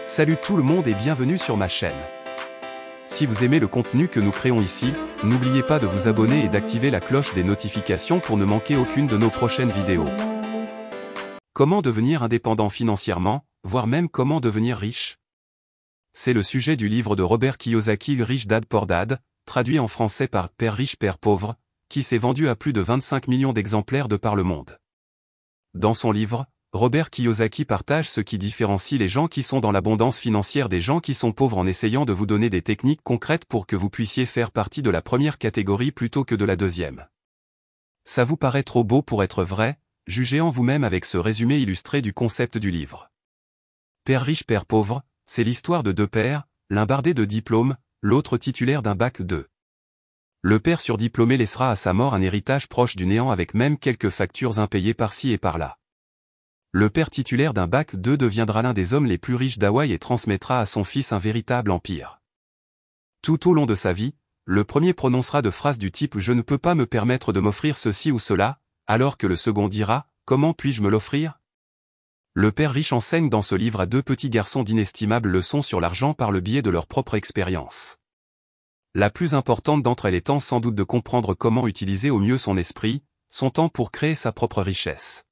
Salut tout le monde et bienvenue sur ma chaîne. Si vous aimez le contenu que nous créons ici, n'oubliez pas de vous abonner et d'activer la cloche des notifications pour ne manquer aucune de nos prochaines vidéos. Comment devenir indépendant financièrement, voire même comment devenir riche? C'est le sujet du livre de Robert Kiyosaki Rich Dad Poor Dad, traduit en français par Père riche, Père pauvre, qui s'est vendu à plus de 25 millions d'exemplaires de par le monde. Dans son livre, Robert Kiyosaki partage ce qui différencie les gens qui sont dans l'abondance financière des gens qui sont pauvres en essayant de vous donner des techniques concrètes pour que vous puissiez faire partie de la première catégorie plutôt que de la deuxième. Ça vous paraît trop beau pour être vrai? Jugez en vous-même avec ce résumé illustré du concept du livre. Père riche, Père pauvre, c'est l'histoire de deux pères, l'un bardé de diplômes, l'autre titulaire d'un bac 2. Le père surdiplômé laissera à sa mort un héritage proche du néant avec même quelques factures impayées par-ci et par-là. Le père titulaire d'un bac 2 deviendra l'un des hommes les plus riches d'Hawaï et transmettra à son fils un véritable empire. Tout au long de sa vie, le premier prononcera de phrases du type « Je ne peux pas me permettre de m'offrir ceci ou cela », alors que le second dira « Comment puis-je me l'offrir ?» Le père riche enseigne dans ce livre à deux petits garçons d'inestimables leçons sur l'argent par le biais de leur propre expérience. La plus importante d'entre elles étant sans doute de comprendre comment utiliser au mieux son esprit, son temps pour créer sa propre richesse.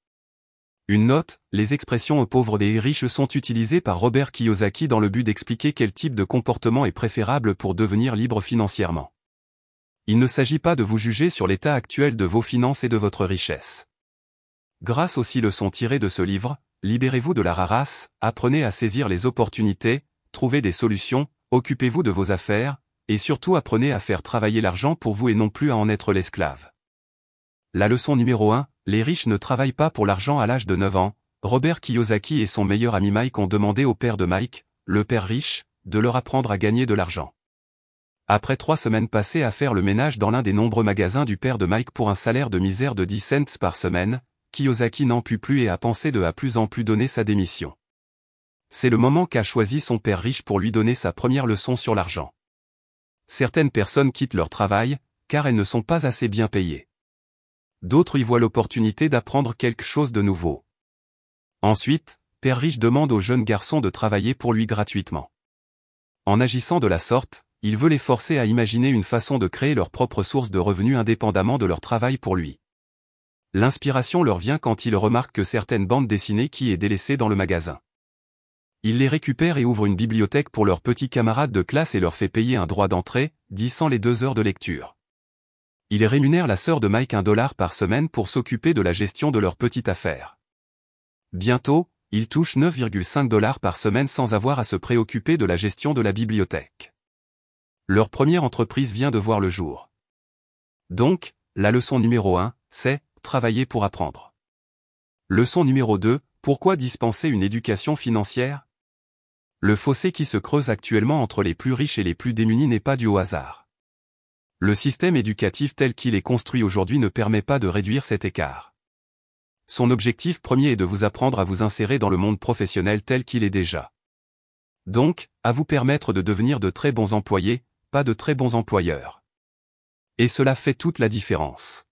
Une note, les expressions aux pauvres et riches sont utilisées par Robert Kiyosaki dans le but d'expliquer quel type de comportement est préférable pour devenir libre financièrement. Il ne s'agit pas de vous juger sur l'état actuel de vos finances et de votre richesse. Grâce aux 6 leçons tirées de ce livre, libérez-vous de la rarasse, apprenez à saisir les opportunités, trouvez des solutions, occupez-vous de vos affaires, et surtout apprenez à faire travailler l'argent pour vous et non plus à en être l'esclave. La leçon numéro 1, les riches ne travaillent pas pour l'argent. À l'âge de 9 ans, Robert Kiyosaki et son meilleur ami Mike ont demandé au père de Mike, le père riche, de leur apprendre à gagner de l'argent. Après 3 semaines passées à faire le ménage dans l'un des nombreux magasins du père de Mike pour un salaire de misère de 10 cents par semaine, Kiyosaki n'en put plus et a pensé de plus en plus donner sa démission. C'est le moment qu'a choisi son père riche pour lui donner sa première leçon sur l'argent. Certaines personnes quittent leur travail, car elles ne sont pas assez bien payées. D'autres y voient l'opportunité d'apprendre quelque chose de nouveau. Ensuite, Père riche demande au jeune garçon de travailler pour lui gratuitement. En agissant de la sorte, il veut les forcer à imaginer une façon de créer leur propre source de revenus indépendamment de leur travail pour lui. L'inspiration leur vient quand il remarque que certaines bandes dessinées qui est délaissées dans le magasin. Il les récupère et ouvre une bibliothèque pour leurs petits camarades de classe et leur fait payer un droit d'entrée, 10 cents les 2 heures de lecture. Il rémunère la sœur de Mike $1 par semaine pour s'occuper de la gestion de leur petite affaire. Bientôt, il touche 9,5 $ par semaine sans avoir à se préoccuper de la gestion de la bibliothèque. Leur première entreprise vient de voir le jour. Donc, la leçon numéro 1, c'est « Travailler pour apprendre ». Leçon numéro 2, pourquoi dispenser une éducation financière? Le fossé qui se creuse actuellement entre les plus riches et les plus démunis n'est pas dû au hasard. Le système éducatif tel qu'il est construit aujourd'hui ne permet pas de réduire cet écart. Son objectif premier est de vous apprendre à vous insérer dans le monde professionnel tel qu'il est déjà. Donc, à vous permettre de devenir de très bons employés, pas de très bons employeurs. Et cela fait toute la différence.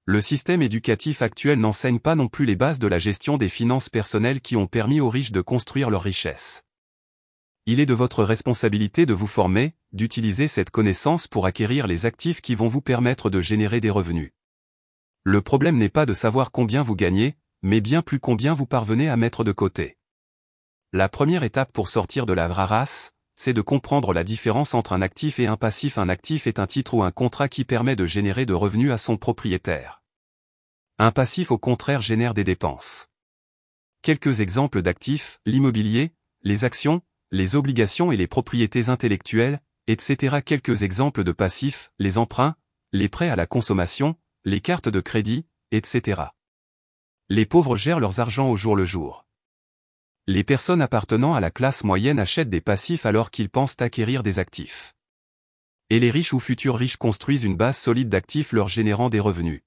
Le système éducatif actuel n'enseigne pas non plus les bases de la gestion des finances personnelles qui ont permis aux riches de construire leur richesse. Il est de votre responsabilité de vous former, d'utiliser cette connaissance pour acquérir les actifs qui vont vous permettre de générer des revenus. Le problème n'est pas de savoir combien vous gagnez, mais bien plus combien vous parvenez à mettre de côté. La première étape pour sortir de la rarasse, c'est de comprendre la différence entre un actif et un passif. Un actif est un titre ou un contrat qui permet de générer de revenus à son propriétaire. Un passif au contraire génère des dépenses. Quelques exemples d'actifs, l'immobilier, les actions, les obligations et les propriétés intellectuelles, etc. Quelques exemples de passifs, les emprunts, les prêts à la consommation, les cartes de crédit, etc. Les pauvres gèrent leurs argent au jour le jour. Les personnes appartenant à la classe moyenne achètent des passifs alors qu'ils pensent acquérir des actifs. Et les riches ou futurs riches construisent une base solide d'actifs leur générant des revenus.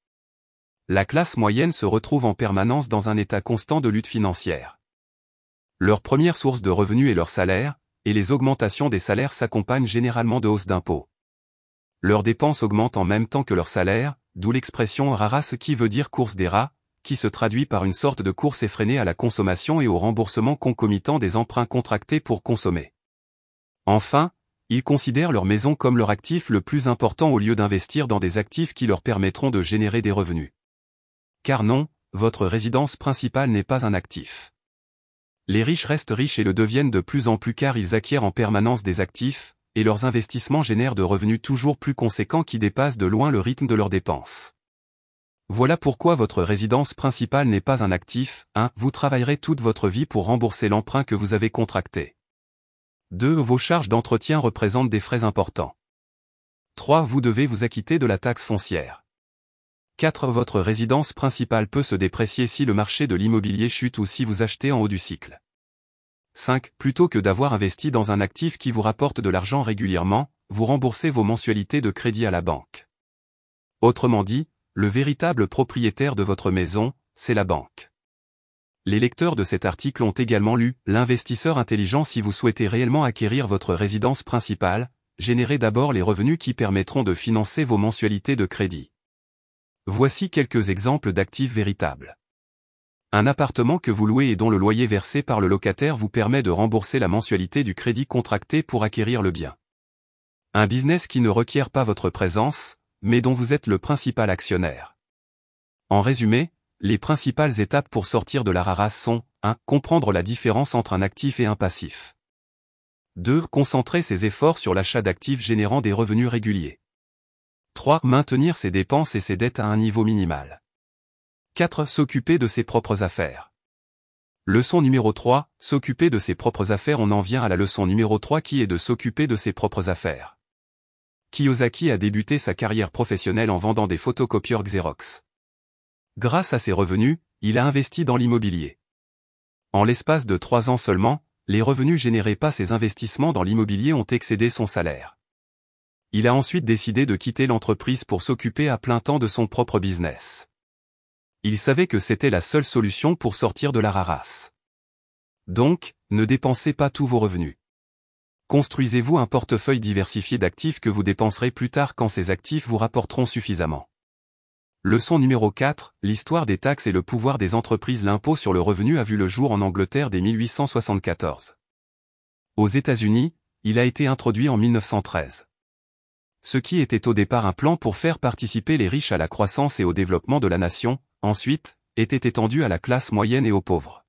La classe moyenne se retrouve en permanence dans un état constant de lutte financière. Leur première source de revenus est leur salaire, et les augmentations des salaires s'accompagnent généralement de hausses d'impôts. Leurs dépenses augmentent en même temps que leur salaire, d'où l'expression rarasse qui veut dire course des rats, qui se traduit par une sorte de course effrénée à la consommation et au remboursement concomitant des emprunts contractés pour consommer. Enfin, ils considèrent leur maison comme leur actif le plus important au lieu d'investir dans des actifs qui leur permettront de générer des revenus. Car non, votre résidence principale n'est pas un actif. Les riches restent riches et le deviennent de plus en plus car ils acquièrent en permanence des actifs, et leurs investissements génèrent de revenus toujours plus conséquents qui dépassent de loin le rythme de leurs dépenses. Voilà pourquoi votre résidence principale n'est pas un actif. 1. Vous travaillerez toute votre vie pour rembourser l'emprunt que vous avez contracté. 2. Vos charges d'entretien représentent des frais importants. 3. Vous devez vous acquitter de la taxe foncière. 4. Votre résidence principale peut se déprécier si le marché de l'immobilier chute ou si vous achetez en haut du cycle. 5. Plutôt que d'avoir investi dans un actif qui vous rapporte de l'argent régulièrement, vous remboursez vos mensualités de crédit à la banque. Autrement dit, le véritable propriétaire de votre maison, c'est la banque. Les lecteurs de cet article ont également lu « L'investisseur intelligent » si vous souhaitez réellement acquérir votre résidence principale, générez d'abord les revenus qui permettront de financer vos mensualités de crédit. Voici quelques exemples d'actifs véritables. Un appartement que vous louez et dont le loyer versé par le locataire vous permet de rembourser la mensualité du crédit contracté pour acquérir le bien. Un business qui ne requiert pas votre présence, mais dont vous êtes le principal actionnaire. En résumé, les principales étapes pour sortir de la rarasse sont 1. Comprendre la différence entre un actif et un passif. 2. Concentrer ses efforts sur l'achat d'actifs générant des revenus réguliers. 3. Maintenir ses dépenses et ses dettes à un niveau minimal. 4. S'occuper de ses propres affaires. Leçon numéro 3. S'occuper de ses propres affaires. On en vient à la leçon numéro 3 qui est de s'occuper de ses propres affaires. Kiyosaki a débuté sa carrière professionnelle en vendant des photocopieurs Xerox. Grâce à ses revenus, il a investi dans l'immobilier. En l'espace de 3 ans seulement, les revenus générés par ses investissements dans l'immobilier ont excédé son salaire. Il a ensuite décidé de quitter l'entreprise pour s'occuper à plein temps de son propre business. Il savait que c'était la seule solution pour sortir de la rarasse. Donc, ne dépensez pas tous vos revenus. Construisez-vous un portefeuille diversifié d'actifs que vous dépenserez plus tard quand ces actifs vous rapporteront suffisamment. Leçon numéro 4, l'histoire des taxes et le pouvoir des entreprises. L'impôt sur le revenu a vu le jour en Angleterre dès 1874. Aux États-Unis, il a été introduit en 1913. Ce qui était au départ un plan pour faire participer les riches à la croissance et au développement de la nation, ensuite, était étendu à la classe moyenne et aux pauvres.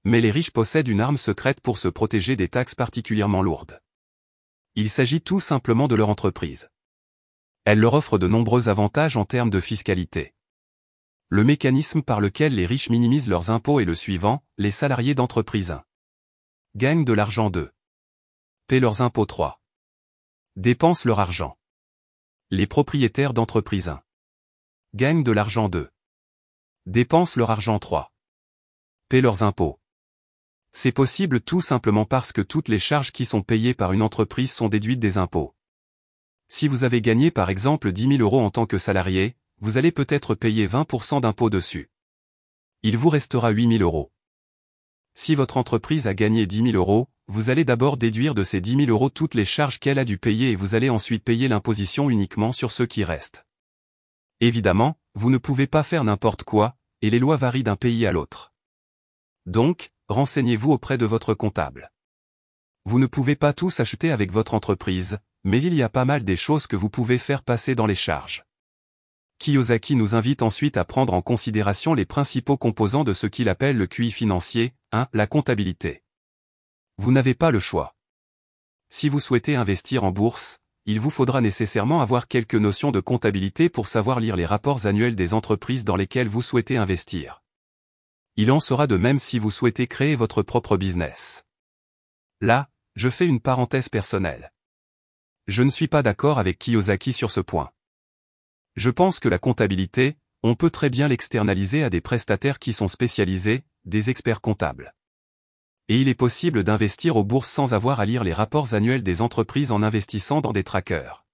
Mais les riches possèdent une arme secrète pour se protéger des taxes particulièrement lourdes. Il s'agit tout simplement de leur entreprise. Elle leur offre de nombreux avantages en termes de fiscalité. Le mécanisme par lequel les riches minimisent leurs impôts est le suivant: les salariés d'entreprise 1. Gagnent de l'argent 2. Paient leurs impôts 3. Dépensent leur argent. Les propriétaires d'entreprise 1. Gagnent de l'argent 2. Dépensent leur argent 3. Paient leurs impôts. C'est possible tout simplement parce que toutes les charges qui sont payées par une entreprise sont déduites des impôts. Si vous avez gagné par exemple 10 000 € en tant que salarié, vous allez peut-être payer 20% d'impôts dessus. Il vous restera 8 000 €. Si votre entreprise a gagné 10 000 €, vous allez d'abord déduire de ces 10 000 € toutes les charges qu'elle a dû payer et vous allez ensuite payer l'imposition uniquement sur ce qui reste. Évidemment, vous ne pouvez pas faire n'importe quoi, et les lois varient d'un pays à l'autre. Donc, renseignez-vous auprès de votre comptable. Vous ne pouvez pas tous acheter avec votre entreprise, mais il y a pas mal des choses que vous pouvez faire passer dans les charges. Kiyosaki nous invite ensuite à prendre en considération les principaux composants de ce qu'il appelle le QI financier. 1. La comptabilité. Vous n'avez pas le choix. Si vous souhaitez investir en bourse, il vous faudra nécessairement avoir quelques notions de comptabilité pour savoir lire les rapports annuels des entreprises dans lesquelles vous souhaitez investir. Il en sera de même si vous souhaitez créer votre propre business. Là, je fais une parenthèse personnelle. Je ne suis pas d'accord avec Kiyosaki sur ce point. Je pense que la comptabilité, on peut très bien l'externaliser à des prestataires qui sont spécialisés, des experts comptables. Et il est possible d'investir aux bourses sans avoir à lire les rapports annuels des entreprises en investissant dans des trackers.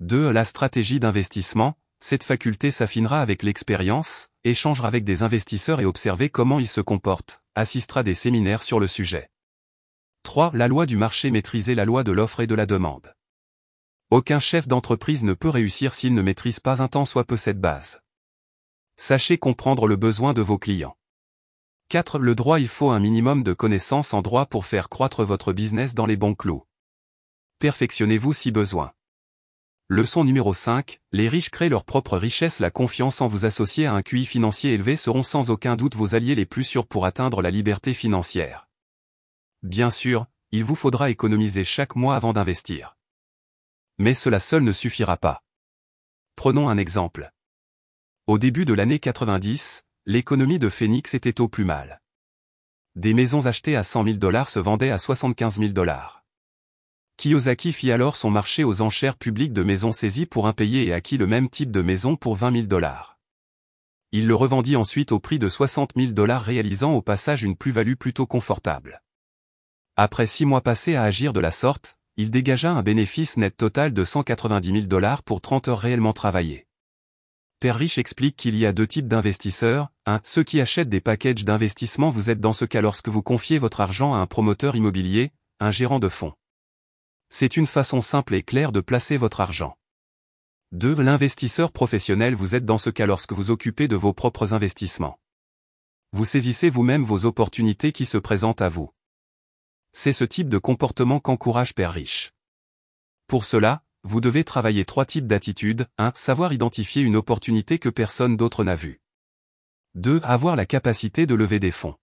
2. La stratégie d'investissement. Cette faculté s'affinera avec l'expérience, échangera avec des investisseurs et observer comment ils se comportent, assistera à des séminaires sur le sujet. 3. La loi du marché. Maîtriser la loi de l'offre et de la demande. Aucun chef d'entreprise ne peut réussir s'il ne maîtrise pas un tant soit peu cette base. Sachez comprendre le besoin de vos clients. 4. Le droit. Il faut un minimum de connaissances en droit pour faire croître votre business dans les bons clous. Perfectionnez-vous si besoin. Leçon numéro 5. Les riches créent leur propre richesse. La confiance en vous associer à un QI financier élevé seront sans aucun doute vos alliés les plus sûrs pour atteindre la liberté financière. Bien sûr, il vous faudra économiser chaque mois avant d'investir. Mais cela seul ne suffira pas. Prenons un exemple. Au début de l'année 90, l'économie de Phoenix était au plus mal. Des maisons achetées à 100 000 $ se vendaient à 75 000 $. Kiyosaki fit alors son marché aux enchères publiques de maisons saisies pour impayés et acquit le même type de maison pour 20 000 $. Il le revendit ensuite au prix de 60 000 $, réalisant au passage une plus-value plutôt confortable. Après 6 mois passés à agir de la sorte, il dégagea un bénéfice net total de 190 000 $ pour 30 heures réellement travaillées. Père Riche explique qu'il y a 2 types d'investisseurs. 1. Ceux qui achètent des packages d'investissement. Vous êtes dans ce cas lorsque vous confiez votre argent à un promoteur immobilier, un gérant de fonds. C'est une façon simple et claire de placer votre argent. 2. L'investisseur professionnel. Vous êtes dans ce cas lorsque vous occupez de vos propres investissements. Vous saisissez vous-même vos opportunités qui se présentent à vous. C'est ce type de comportement qu'encourage Père Riche. Pour cela, vous devez travailler 3 types d'attitudes. 1. Savoir identifier une opportunité que personne d'autre n'a vue. 2. Avoir la capacité de lever des fonds.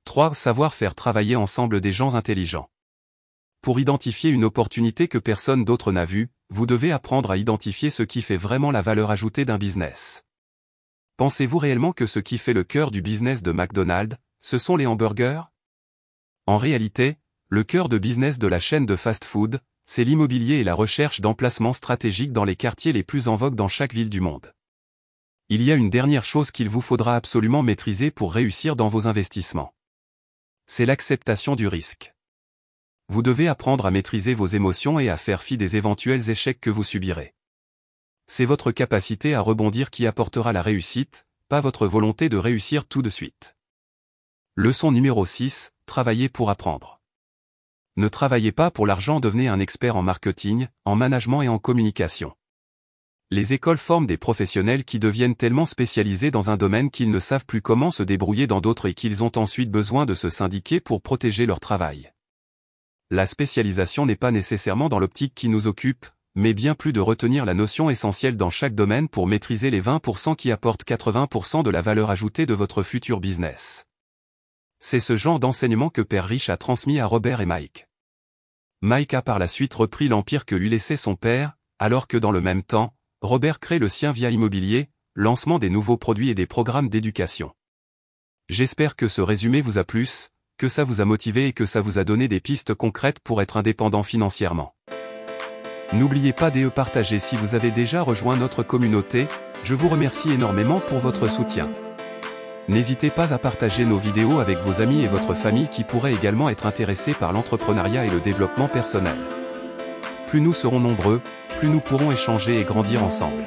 3. Savoir faire travailler ensemble des gens intelligents. Pour identifier une opportunité que personne d'autre n'a vue, vous devez apprendre à identifier ce qui fait vraiment la valeur ajoutée d'un business. Pensez-vous réellement que ce qui fait le cœur du business de McDonald's, ce sont les hamburgers? En réalité, le cœur de business de la chaîne de fast-food, c'est l'immobilier et la recherche d'emplacements stratégiques dans les quartiers les plus en vogue dans chaque ville du monde. Il y a une dernière chose qu'il vous faudra absolument maîtriser pour réussir dans vos investissements. C'est l'acceptation du risque. Vous devez apprendre à maîtriser vos émotions et à faire fi des éventuels échecs que vous subirez. C'est votre capacité à rebondir qui apportera la réussite, pas votre volonté de réussir tout de suite. Leçon numéro 6, travaillez pour apprendre. Ne travaillez pas pour l'argent, devenez un expert en marketing, en management et en communication. Les écoles forment des professionnels qui deviennent tellement spécialisés dans un domaine qu'ils ne savent plus comment se débrouiller dans d'autres et qu'ils ont ensuite besoin de se syndiquer pour protéger leur travail. La spécialisation n'est pas nécessairement dans l'optique qui nous occupe, mais bien plus de retenir la notion essentielle dans chaque domaine pour maîtriser les 20% qui apportent 80% de la valeur ajoutée de votre futur business. C'est ce genre d'enseignement que Père Riche a transmis à Robert et Mike. Mike a par la suite repris l'empire que lui laissait son père, alors que dans le même temps, Robert crée le sien via immobilier, lancement des nouveaux produits et des programmes d'éducation. J'espère que ce résumé vous a plu, que ça vous a motivé et que ça vous a donné des pistes concrètes pour être indépendant financièrement. N'oubliez pas de partager si vous avez déjà rejoint notre communauté, je vous remercie énormément pour votre soutien. N'hésitez pas à partager nos vidéos avec vos amis et votre famille qui pourraient également être intéressés par l'entrepreneuriat et le développement personnel. Plus nous serons nombreux, plus nous pourrons échanger et grandir ensemble.